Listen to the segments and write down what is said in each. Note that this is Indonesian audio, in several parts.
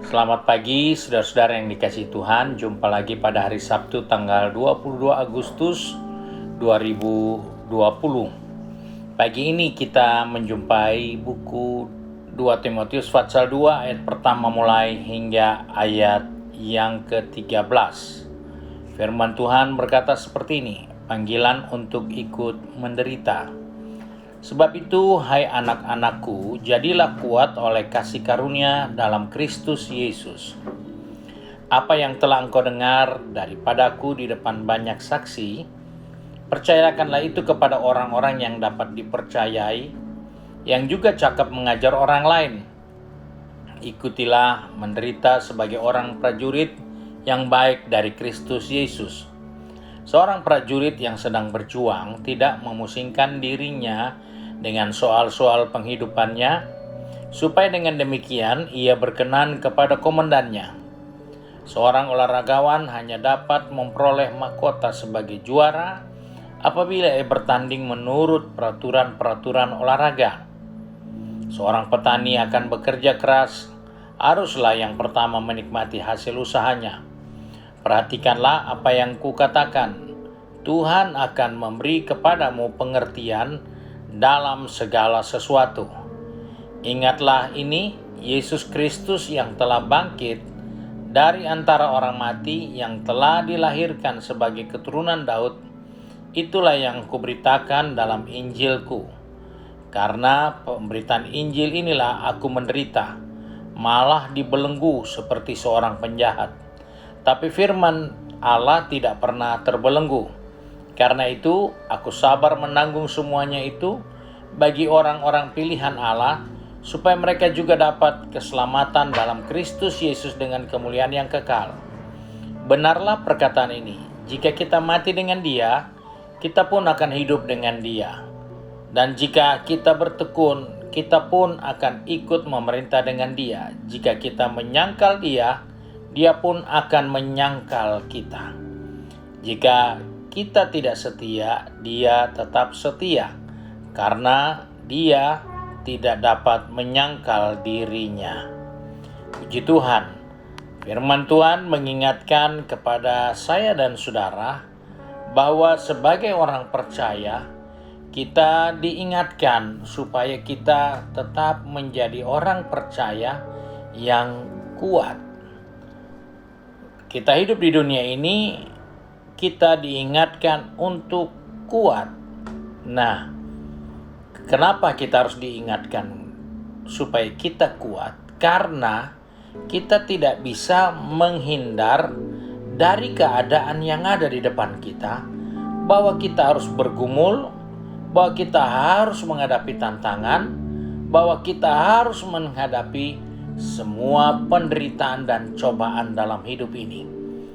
Selamat pagi saudara-saudara yang dikasihi Tuhan. Jumpa lagi pada hari Sabtu tanggal 22 Agustus 2020. Pagi ini kita menjumpai buku 2 Timotius pasal 2 ayat pertama mulai hingga ayat yang ke-13. Firman Tuhan berkata seperti ini, panggilan untuk ikut menderita. Sebab itu, hai anak-anakku, jadilah kuat oleh kasih karunia dalam Kristus Yesus. Apa yang telah engkau dengar daripadaku di depan banyak saksi, percayakanlah itu kepada orang-orang yang dapat dipercayai, yang juga cakap mengajar orang lain. Ikutilah menderita sebagai orang prajurit yang baik dari Kristus Yesus. Seorang prajurit yang sedang berjuang tidak memusingkan dirinya dengan soal-soal penghidupannya, supaya dengan demikian ia berkenan kepada komandannya. Seorang olahragawan hanya dapat memperoleh mahkota sebagai juara apabila ia bertanding menurut peraturan-peraturan olahraga. Seorang petani akan bekerja keras, haruslah yang pertama menikmati hasil usahanya. Perhatikanlah apa yang kukatakan, Tuhan akan memberi kepadamu pengertian dalam segala sesuatu. Ingatlah ini, Yesus Kristus yang telah bangkit dari antara orang mati, yang telah dilahirkan sebagai keturunan Daud, itulah yang kuberitakan dalam Injilku. Karena pemberitaan Injil inilah aku menderita, malah dibelenggu seperti seorang penjahat. Tapi firman Allah tidak pernah terbelenggu. Karena itu, aku sabar menanggung semuanya itu bagi orang-orang pilihan Allah, supaya mereka juga dapat keselamatan dalam Kristus Yesus dengan kemuliaan yang kekal. Benarlah perkataan ini, jika kita mati dengan Dia, kita pun akan hidup dengan Dia. Dan jika kita bertekun, kita pun akan ikut memerintah dengan Dia. Jika kita menyangkal Dia, Dia pun akan menyangkal kita. Jika kita tidak setia, Dia tetap setia, karena Dia tidak dapat menyangkal dirinya. Puji Tuhan, firman Tuhan mengingatkan kepada saya dan saudara bahwa sebagai orang percaya, kita diingatkan supaya kita tetap menjadi orang percaya yang kuat. Kita hidup di dunia ini, kita diingatkan untuk kuat. Nah, kenapa kita harus diingatkan supaya kita kuat? Karena kita tidak bisa menghindar dari keadaan yang ada di depan kita, bahwa kita harus bergumul, bahwa kita harus menghadapi tantangan, bahwa kita harus menghadapi semua penderitaan dan cobaan dalam hidup ini.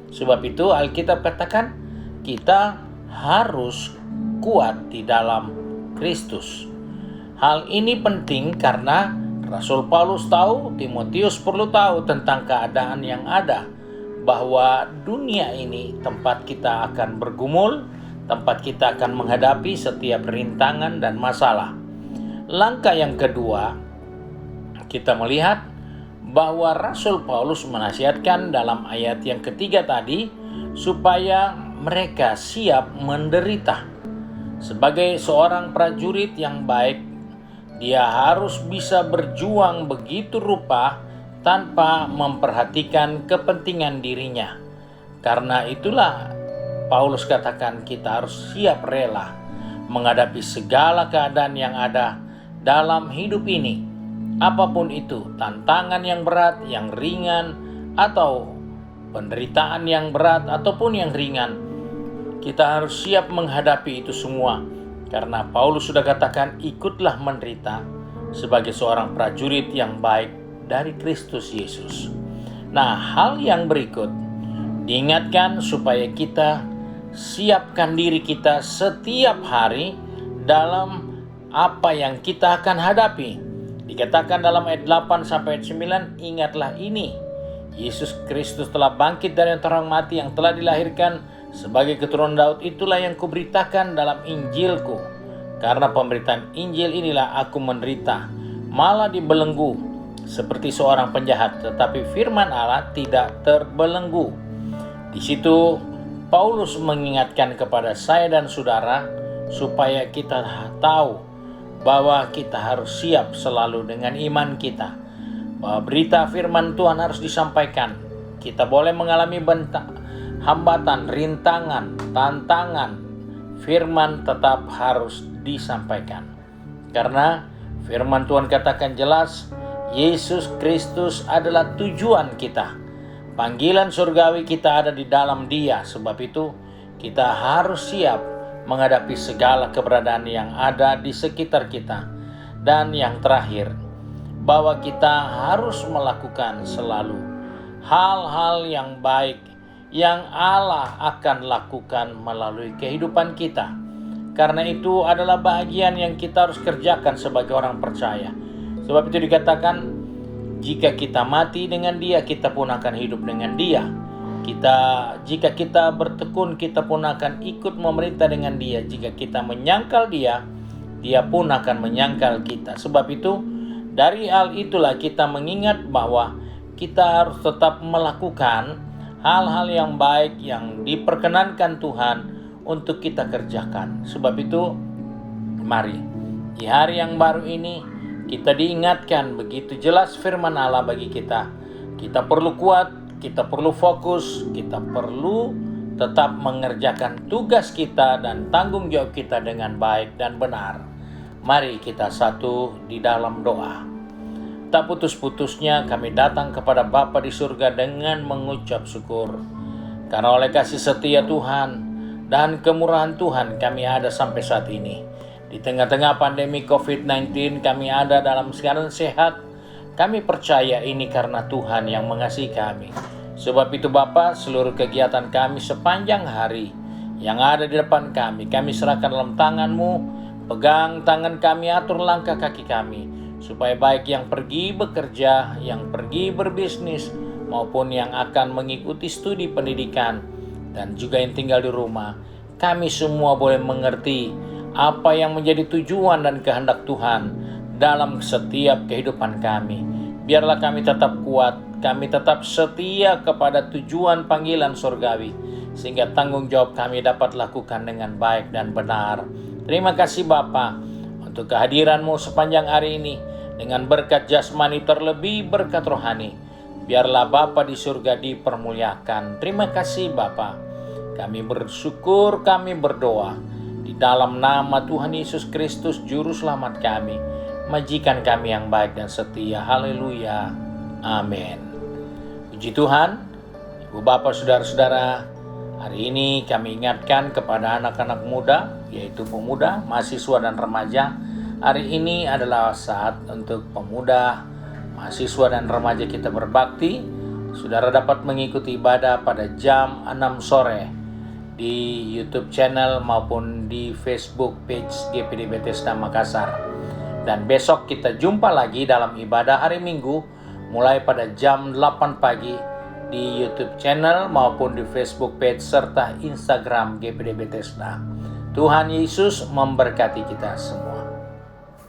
Sebab itu Alkitab katakan kita harus kuat di dalam Kristus. Hal ini penting karena Rasul Paulus tahu, Timotius perlu tahu tentang keadaan yang ada, bahwa dunia ini tempat kita akan bergumul, tempat kita akan menghadapi setiap rintangan dan masalah. Langkah yang kedua, kita melihat bahwa Rasul Paulus menasihatkan dalam ayat yang ketiga tadi, supaya mereka siap menderita. Sebagai seorang prajurit yang baik, dia harus bisa berjuang begitu rupa tanpa memperhatikan kepentingan dirinya. Karena itulah Paulus katakan kita harus siap rela menghadapi segala keadaan yang ada dalam hidup ini. Apapun itu, tantangan yang berat, yang ringan, atau penderitaan yang berat ataupun yang ringan, kita harus siap menghadapi itu semua. Karena Paulus sudah katakan, ikutlah menderita sebagai seorang prajurit yang baik dari Kristus Yesus. Nah, hal yang berikut diingatkan supaya kita siapkan diri kita setiap hari dalam apa yang kita akan hadapi. Dikatakan dalam ayat 8 sampai ayat 9, ingatlah ini, Yesus Kristus telah bangkit dari antara orang mati, yang telah dilahirkan sebagai keturunan Daud, itulah yang kuberitakan dalam Injilku. Karena pemberitaan Injil inilah aku menderita, malah dibelenggu seperti seorang penjahat, tetapi firman Allah tidak terbelenggu. Di situ Paulus mengingatkan kepada saya dan saudara supaya kita tahu bahwa kita harus siap selalu dengan iman kita, bahwa berita firman Tuhan harus disampaikan. Kita boleh mengalami hambatan, rintangan, tantangan, firman tetap harus disampaikan. Karena firman Tuhan katakan jelas, Yesus Kristus adalah tujuan kita. Panggilan surgawi kita ada di dalam Dia. Sebab itu kita harus siap menghadapi segala keberadaan yang ada di sekitar kita. Dan yang terakhir, bahwa kita harus melakukan selalu hal-hal yang baik yang Allah akan lakukan melalui kehidupan kita. Karena itu adalah bagian yang kita harus kerjakan sebagai orang percaya. Sebab itu dikatakan, jika kita mati dengan Dia, kita pun akan hidup dengan Dia. Jika kita bertekun, kita pun akan ikut memerintah dengan Dia. Jika kita menyangkal Dia, Dia pun akan menyangkal kita. Sebab itu, dari hal itulah kita mengingat bahwa kita harus tetap melakukan hal-hal yang baik yang diperkenankan Tuhan untuk kita kerjakan. Sebab itu, mari di hari yang baru ini kita diingatkan begitu jelas firman Allah bagi kita. Kita perlu kuat, kita perlu fokus, kita perlu tetap mengerjakan tugas kita dan tanggung jawab kita dengan baik dan benar. Mari kita satu di dalam doa. Tak putus-putusnya kami datang kepada Bapa di surga dengan mengucap syukur. Karena oleh kasih setia Tuhan dan kemurahan Tuhan kami ada sampai saat ini. Di tengah-tengah pandemi COVID-19 kami ada dalam keadaan sehat. Kami percaya ini karena Tuhan yang mengasihi kami. Sebab itu Bapa, seluruh kegiatan kami sepanjang hari yang ada di depan kami serahkan dalam tangan-Mu. Pegang tangan kami, atur langkah kaki kami, supaya baik yang pergi bekerja, yang pergi berbisnis, maupun yang akan mengikuti studi pendidikan, dan juga yang tinggal di rumah, kami semua boleh mengerti apa yang menjadi tujuan dan kehendak Tuhan dalam setiap kehidupan kami. Biarlah kami tetap kuat, kami tetap setia kepada tujuan panggilan surgawi, sehingga tanggung jawab kami dapat lakukan dengan baik dan benar. Terima kasih Bapa untuk kehadiran-Mu sepanjang hari ini, dengan berkat jasmani terlebih berkat rohani. Biarlah Bapa di surga dipermuliakan. Terima kasih Bapa. Kami bersyukur, kami berdoa di dalam nama Tuhan Yesus Kristus Juru Selamat kami, majikan kami yang baik dan setia. Haleluya. Amin. Puji Tuhan. Ibu Bapak, saudara-saudara, hari ini kami ingatkan kepada anak-anak muda, yaitu pemuda, mahasiswa dan remaja. Hari ini adalah saat untuk pemuda, mahasiswa dan remaja kita berbakti. Saudara dapat mengikuti ibadah pada jam 6 sore di YouTube channel maupun di Facebook page GPD Bethesda Makassar. Dan besok kita jumpa lagi dalam ibadah hari Minggu mulai pada jam 8 pagi di YouTube channel maupun di Facebook page serta Instagram GPD Bethesda. Tuhan Yesus memberkati kita semua.